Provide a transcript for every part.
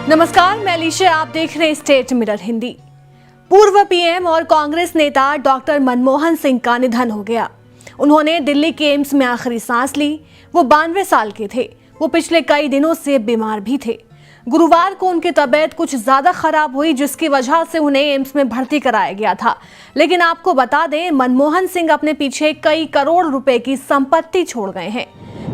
नमस्कार, मैं अलीशा, आप देख रहे हैं स्टेट मिरर हिंदी। पूर्व पीएम और कांग्रेस नेता डॉक्टर मनमोहन सिंह का निधन हो गया। उन्होंने दिल्ली के एम्स में आखिरी सांस ली। वो 92 साल के थे। वो पिछले कई दिनों से बीमार भी थे। गुरुवार को उनकी तबीयत कुछ ज्यादा खराब हुई, जिसकी वजह से उन्हें एम्स में भर्ती कराया गया था। लेकिन आपको बता दें, मनमोहन सिंह अपने पीछे कई करोड़ रुपए की संपत्ति छोड़ गए हैं।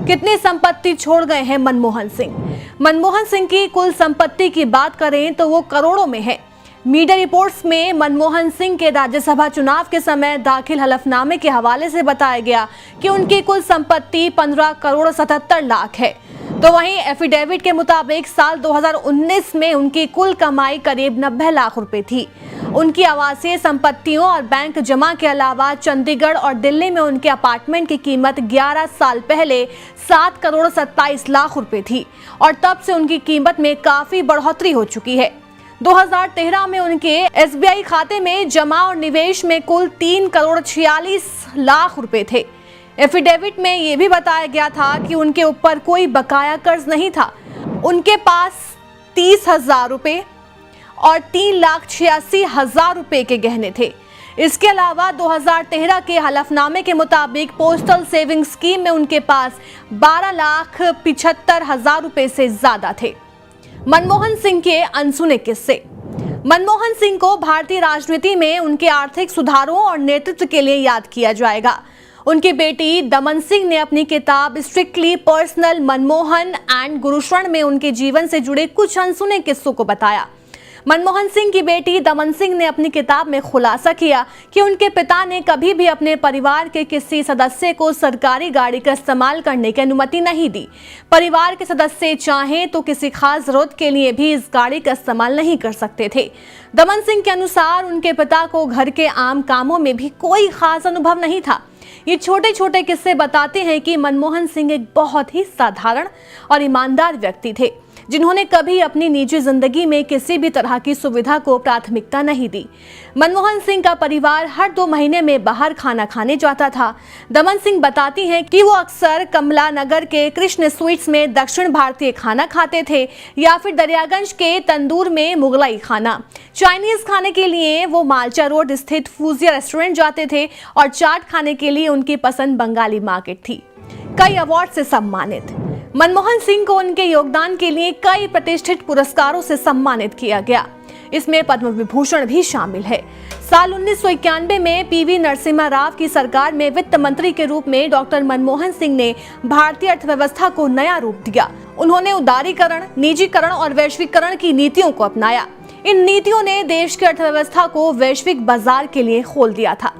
कितनी संपत्ति छोड़ गए हैं मनमोहन सिंह? मनमोहन सिंह की कुल संपत्ति की बात करें तो वो करोड़ों में है। मीडिया रिपोर्ट्स में मनमोहन सिंह के राज्यसभा चुनाव के समय दाखिल हलफनामे के हवाले से बताया गया कि उनकी कुल संपत्ति 15 करोड़ 77 लाख है। तो वहीं एफिडेविट के मुताबिक साल 2019 में उनकी कुल कमाई करीब 90 लाख रुपए थी। उनकी आवासीय संपत्तियों और बैंक जमा के अलावा चंडीगढ़ और दिल्ली में उनके अपार्टमेंट की कीमत 11 साल पहले 7 करोड़ 27 लाख रुपए थी और तब से उनकी कीमत में काफी बढ़ोतरी हो चुकी है। 2013 में उनके एसबीआई खाते में जमा और निवेश में कुल 3 करोड़ 46 लाख रुपए थे। एफिडेविट में यह भी बताया गया था कि उनके ऊपर कोई बकाया कर्ज नहीं था। उनके पास 30,000 रुपए और 3,86,000 रुपए के गहने थे। इसके अलावा 2013 के हलफनामे के मुताबिक पोस्टल सेविंग स्कीम में उनके पास 12,75,000 रुपए से ज्यादा थे। मनमोहन सिंह के अनसुने किस्से। मनमोहन सिंह को भारतीय राजनीति में उनके आर्थिक सुधारों और नेतृत्व के लिए याद किया जाएगा। उनकी बेटी दमन सिंह ने अपनी किताब strictly personal Manmohan and Gursharan में उनके जीवन से जुड़े कुछ अनसुने किस्सों को बताया। मनमोहन सिंह की बेटी दमन सिंह ने अपनी किताब में खुलासा किया कि उनके पिता ने कभी भी अपने परिवार के किसी सदस्य को सरकारी गाड़ी का इस्तेमाल करने की अनुमति नहीं दी। परिवार के सदस्य चाहें तो किसी खास जरूरत के लिए भी इस गाड़ी का इस्तेमाल नहीं कर सकते थे। दमन सिंह के अनुसार उनके पिता को घर के आम कामों में भी कोई खास अनुभव नहीं था। ये छोटे छोटे किस्से बताते हैं कि मनमोहन सिंह एक बहुत ही साधारण और ईमानदार व्यक्ति थे, जिन्होंने कभी अपनी निजी जिंदगी में किसी भी तरह की सुविधा को प्राथमिकता नहीं दी। मनमोहन सिंह का परिवार हर 2 महीने में बाहर खाना खाने जाता था। दमन सिंह बताती हैं कि वो अक्सर कमला नगर के कृष्ण स्वीट्स में दक्षिण भारतीय खाना खाते थे या फिर दरियागंज के तंदूर में मुगलाई खाना। चाइनीज खाने के लिए वो मालचा रोड स्थित फूजिया रेस्टोरेंट जाते थे और चाट खाने के लिए उनकी पसंद बंगाली मार्केट थी। कई अवार्ड से सम्मानित। मनमोहन सिंह को उनके योगदान के लिए कई प्रतिष्ठित पुरस्कारों से सम्मानित किया गया। इसमें पद्म विभूषण भी शामिल है। साल 1991 में पीवी नरसिम्हा राव की सरकार में वित्त मंत्री के रूप में डॉक्टर मनमोहन सिंह ने भारतीय अर्थव्यवस्था को नया रूप दिया। उन्होंने उदारीकरण, निजीकरण और वैश्वीकरण की नीतियों को अपनाया। इन नीतियों ने देश की अर्थव्यवस्था को वैश्विक बाजार के लिए खोल दिया था।